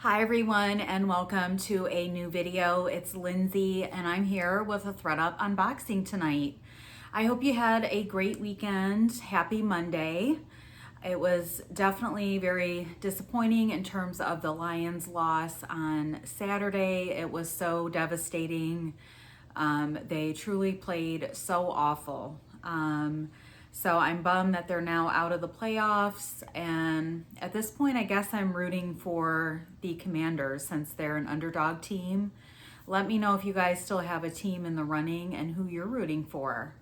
Hi everyone and welcome to a new video. It's Lindsay and I'm here with a ThreduP unboxing tonight. I hope you had a great weekend. Happy Monday. It was definitely very disappointing in terms of the Lions loss on Saturday. It was so devastating. They truly played so awful. So I'm bummed that they're now out of the playoffs, and at this point I guess I'm rooting for the Commanders since they're an underdog team. Let me know if you guys still have a team in the running and who you're rooting for.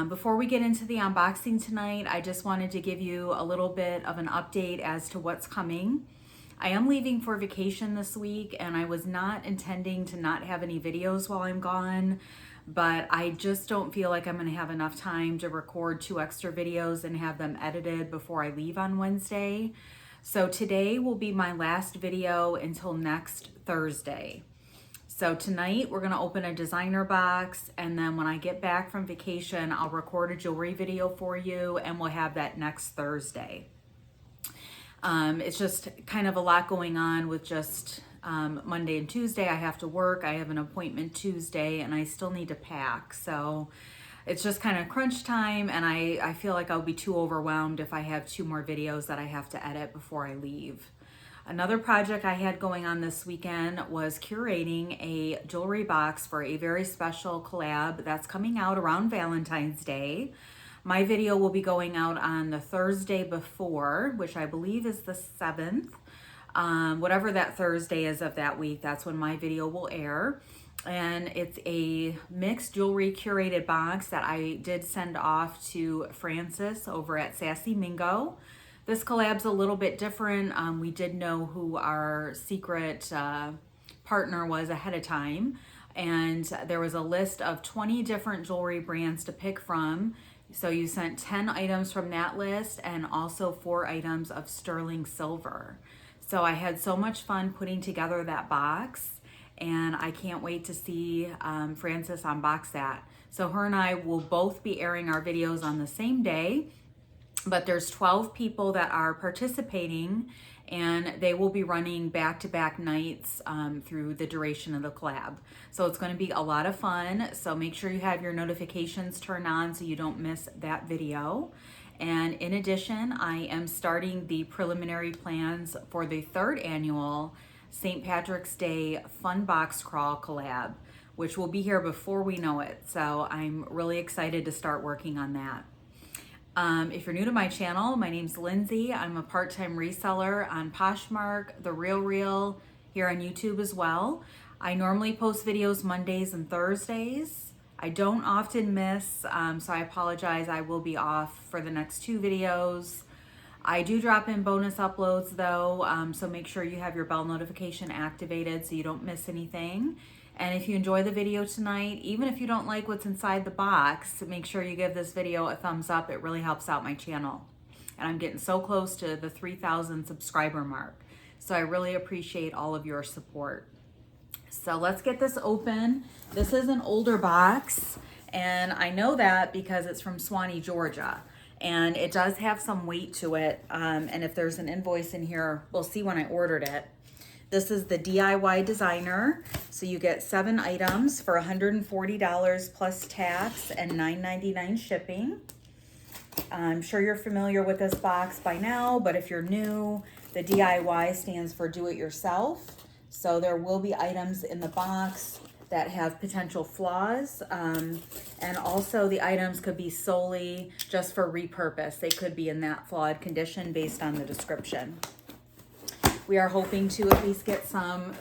Before we get into the unboxing tonight, I just wanted to give you a little bit of an update as to what's coming. I am leaving for vacation this week and I was not intending to not have any videos while I'm gone, but I just don't feel like I'm going to have enough time to record 2 extra videos and have them edited before I leave on Wednesday. So today will be my last video until next Thursday. So tonight we're going to open a designer box, and then when I get back from vacation, I'll record a jewelry video for you and we'll have that next Thursday. It's just kind of a lot going on with just Monday and Tuesday. I have to work. I have an appointment Tuesday and I still need to pack. So it's just kind of crunch time, and I feel like I'll be too overwhelmed if I have 2 more videos that I have to edit before I leave. Another project I had going on this weekend was curating a jewelry box for a very special collab that's coming out around Valentine's Day. My video will be going out on the Thursday before, which I believe is the 7th. Whatever that Thursday is of that week, that's when my video will air. And it's a mixed jewelry curated box that I did send off to Francis over at Sassy Mingo. This collab's a little bit different. We did know who our secret partner was ahead of time. And there was a list of 20 different jewelry brands to pick from. So you sent 10 items from that list and also 4 items of sterling silver. So I had so much fun putting together that box, and I can't wait to see Francis unbox that. So her and I will both be airing our videos on the same day, but there's 12 people that are participating, and they will be running back-to-back nights through the duration of the collab. So it's going to be a lot of fun. So make sure you have your notifications turned on so you don't miss that video. And in addition, I am starting the preliminary plans for the 3rd annual St. Patrick's Day Fun Box Crawl collab, which will be here before we know it. So I'm really excited to start working on that. If you're new to my channel, my name's Lindsay. I'm a part-time reseller on Poshmark, The Real, here on YouTube as well. I normally post videos Mondays and Thursdays. I don't often miss, so I apologize. I will be off for the next 2 videos. I do drop in bonus uploads though, so make sure you have your bell notification activated so you don't miss anything. And if you enjoy the video tonight, even if you don't like what's inside the box, make sure you give this video a thumbs up. It really helps out my channel. And I'm getting so close to the 3,000 subscriber mark. So I really appreciate all of your support. So let's get this open. This is an older box, and I know that because it's from Swanee, Georgia. And it does have some weight to it. And if there's an invoice in here, we'll see when I ordered it. This is the DIY designer. So you get 7 items for $140 plus tax and $9.99 shipping. I'm sure you're familiar with this box by now, but if you're new, the DIY stands for do it yourself. So there will be items in the box that have potential flaws. And also the items could be solely just for repurpose. They could be in that flawed condition based on the description. We are hoping to at least get some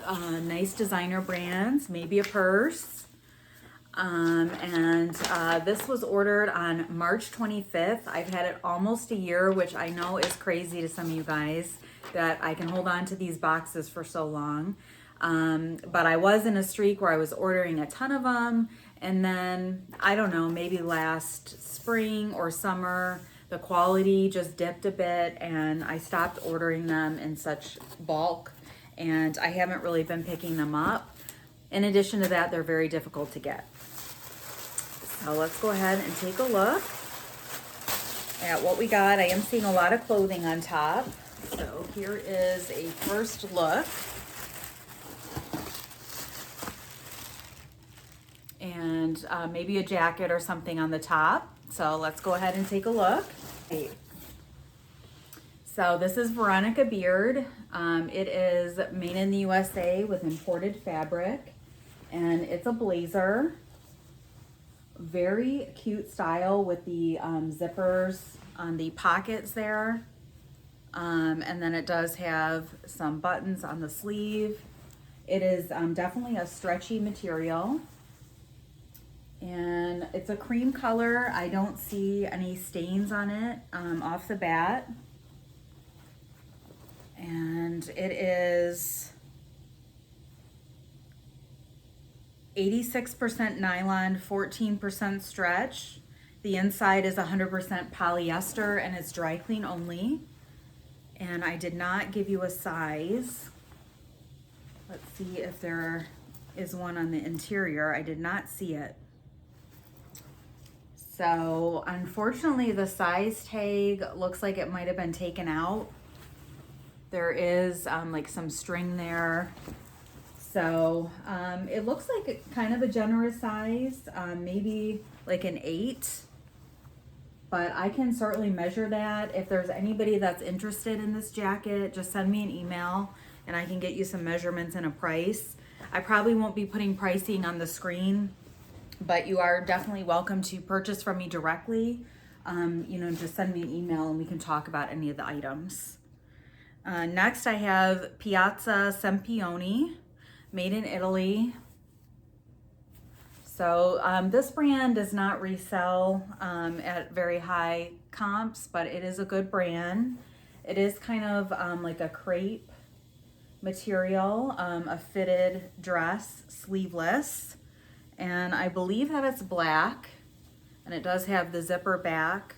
nice designer brands, maybe a purse. This was ordered on March 25th. I've had it almost a year, which I know is crazy to some of you guys that I can hold on to these boxes for so long. But I was in a streak where I was ordering a ton of them. And then, I don't know, maybe last spring or summer, the quality just dipped a bit and I stopped ordering them in such bulk, and I haven't really been picking them up. In addition to that, they're very difficult to get. So let's go ahead and take a look at what we got. I am seeing a lot of clothing on top. So here is a first look. And maybe a jacket or something on the top. So let's go ahead and take a look. So this is Veronica Beard. It is made in the USA with imported fabric, and it's a blazer. Very cute style with the zippers on the pockets there. And then it does have some buttons on the sleeve. It is definitely a stretchy material. And it's a cream color. I don't see any stains on it off the bat. And it is 86% nylon, 14% stretch. The inside is 100% polyester, and it's dry clean only. And I did not give you a size. Let's see if there is one on the interior. I did not see it. So unfortunately, the size tag looks like it might have been taken out. There is like some string there. So it looks like kind of a generous size, maybe like an 8. But I can certainly measure that. If there's anybody that's interested in this jacket, just send me an email and I can get you some measurements and a price. I probably won't be putting pricing on the screen, but you are definitely welcome to purchase from me directly. Just send me an email and we can talk about any of the items. Next, I have Piazza Sempione, made in Italy. So this brand does not resell at very high comps, but it is a good brand. It is kind of like a crepe material, a fitted dress, sleeveless. And I believe that it's black, and it does have the zipper back.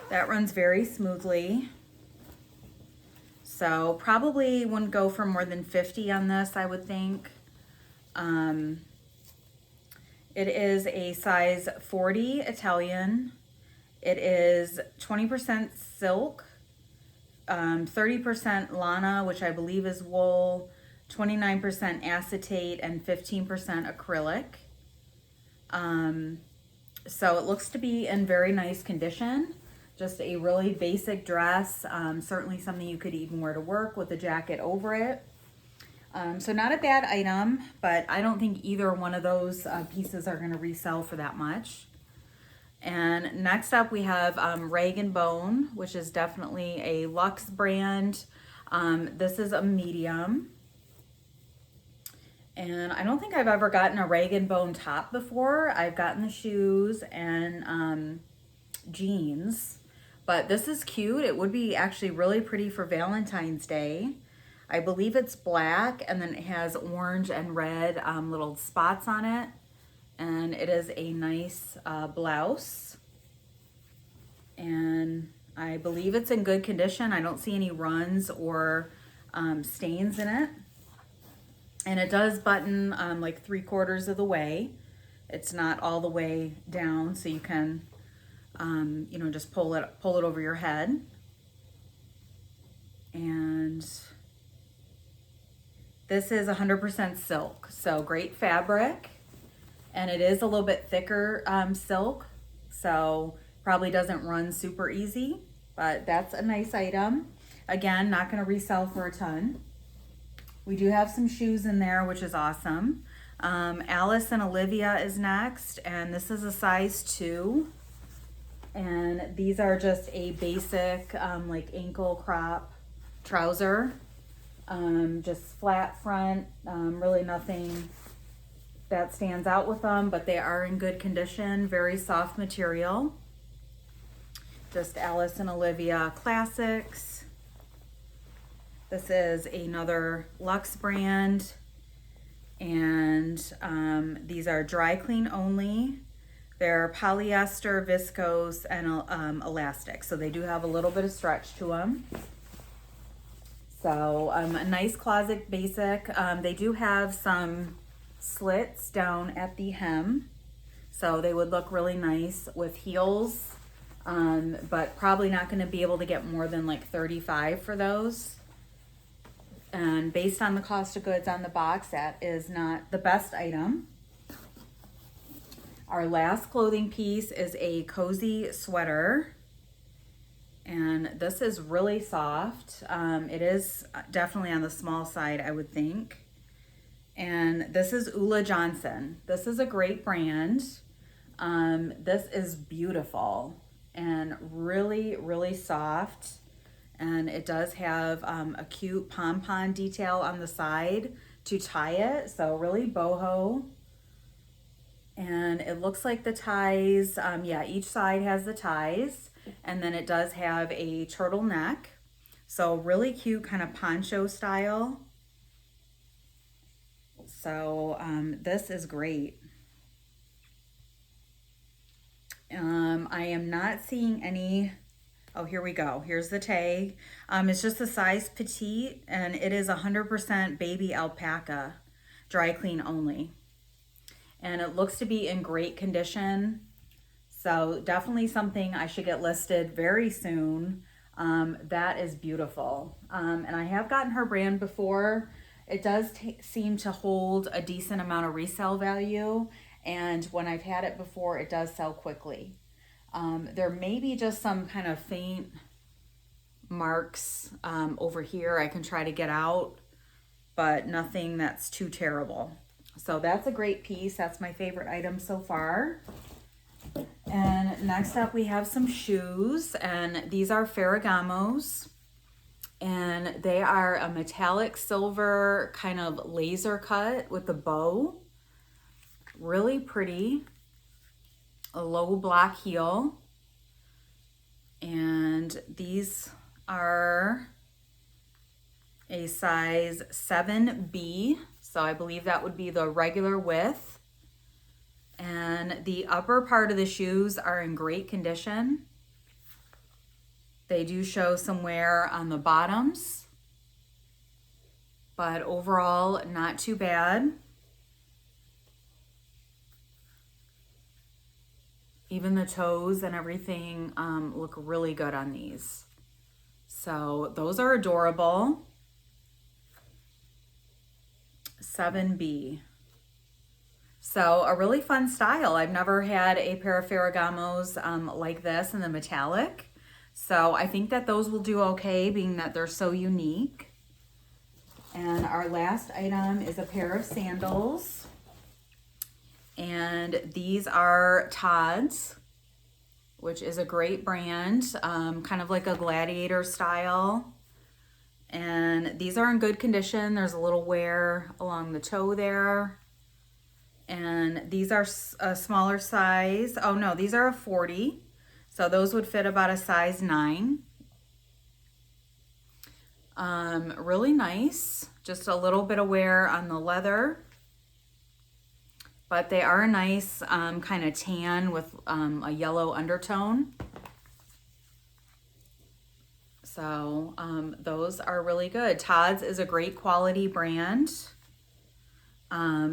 That runs very smoothly. So probably wouldn't go for more than 50 on this, I would think. It is a size 40 Italian. It is 20% silk, 30% lana, which I believe is wool, 29% acetate, and 15% acrylic. So it looks to be in very nice condition. Just a really basic dress, certainly something you could even wear to work with a jacket over it. So not a bad item, but I don't think either one of those pieces are going to resell for that much. And next up we have Rag & Bone, which is definitely a luxe brand. This is a medium. And I don't think I've ever gotten a Rag & Bone top before. I've gotten the shoes and jeans, but this is cute. It would be actually really pretty for Valentine's Day. I believe it's black, and then it has orange and red little spots on it. And it is a nice blouse. And I believe it's in good condition. I don't see any runs or stains in it. And it does button like 3/4 of the way. It's not all the way down, so you can, just pull it over your head. And this is 100% silk, so great fabric. And it is a little bit thicker silk, so probably doesn't run super easy, but that's a nice item. Again, not gonna resell for a ton. We do have some shoes in there, which is awesome. Alice and Olivia is next, and this is a size 2. And these are just a basic like ankle crop trouser. Just flat front, really nothing that stands out with them, but they are in good condition, very soft material. Just Alice and Olivia classics. This is another luxe brand, and these are dry clean only. They're polyester, viscose, and elastic, so they do have a little bit of stretch to them. So a nice closet basic. They do have some slits down at the hem, so they would look really nice with heels. but probably not going to be able to get more than like $35 for those. And based on the cost of goods on the box, that is not the best item. Our last clothing piece is a cozy sweater. And this is really soft. It is definitely on the small side, I would think. And this is Ulla Johnson. This is a great brand. This is beautiful and really, really soft. And it does have a cute pom-pom detail on the side to tie it. So really boho. And it looks like the ties, yeah, each side has the ties. And then it does have a turtleneck. So really cute kind of poncho style. So this is great. I am not seeing any, oh, here we go. Here's the tag. It's just a size petite, and it is 100% baby alpaca, dry clean only. And it looks to be in great condition. So definitely something I should get listed very soon. That is beautiful. And I have gotten her brand before. It does seem to hold a decent amount of resale value. And when I've had it before, it does sell quickly. There may be just some kind of faint marks over here I can try to get out, but nothing that's too terrible. So that's a great piece. That's my favorite item so far. And next up we have some shoes, and these are Ferragamos, and they are a metallic silver kind of laser cut with a bow. Really pretty. A low block heel. And these are a size 7B. So I believe that would be the regular width. And the upper part of the shoes are in great condition. They do show some wear on the bottoms, but overall not too bad. Even the toes and everything look really good on these. So those are adorable. 7B. So a really fun style. I've never had a pair of Ferragamos like this in the metallic. So I think that those will do okay, being that they're so unique. And our last item is a pair of sandals. And these are Todd's, which is a great brand, kind of like a gladiator style. And these are in good condition. There's a little wear along the toe there. And these are a smaller size. Oh no, these are a 40. So those would fit about a size 9. Really nice. Just a little bit of wear on the leather. But they are a nice kind of tan with a yellow undertone. So those are really good. Todd's is a great quality brand.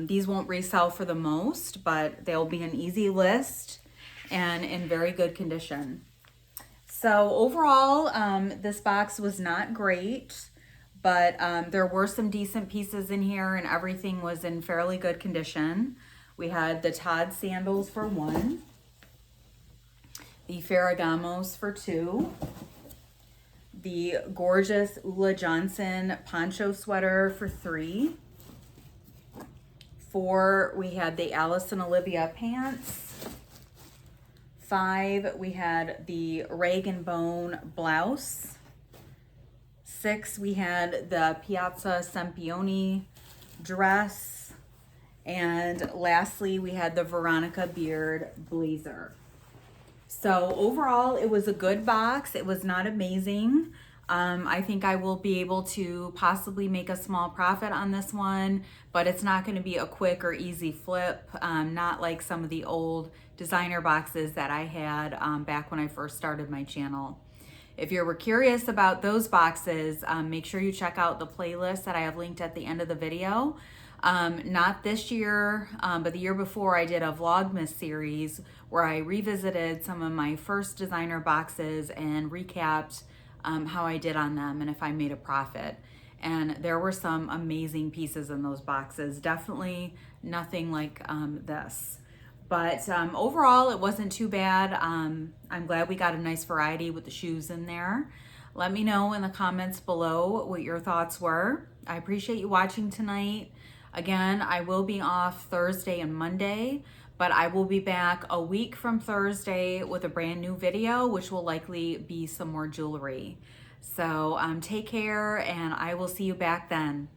These won't resell for the most, but they'll be an easy list and in very good condition. So overall, this box was not great, but there were some decent pieces in here and everything was in fairly good condition. We had the Todd sandals for 1, the Ferragamos for 2, the gorgeous Ulla Johnson poncho sweater for 3. 4, we had the Alice and Olivia pants. 5, we had the Rag and Bone blouse. 6, we had the Piazza Sempione dress. And lastly, we had the Veronica Beard blazer. So overall, it was a good box. It was not amazing. I think I will be able to possibly make a small profit on this one, but it's not going to be a quick or easy flip, not like some of the old designer boxes that I had back when I first started my channel. If you were curious about those boxes, make sure you check out the playlist that I have linked at the end of the video. Not this year, but the year before I did a Vlogmas series where I revisited some of my first designer boxes and recapped how I did on them and if I made a profit. And there were some amazing pieces in those boxes. Definitely nothing like this. But overall, it wasn't too bad. I'm glad we got a nice variety with the shoes in there. Let me know in the comments below what your thoughts were. I appreciate you watching tonight. Again, I will be off Thursday and Monday, but I will be back a week from Thursday with a brand new video, which will likely be some more jewelry. So take care, and I will see you back then.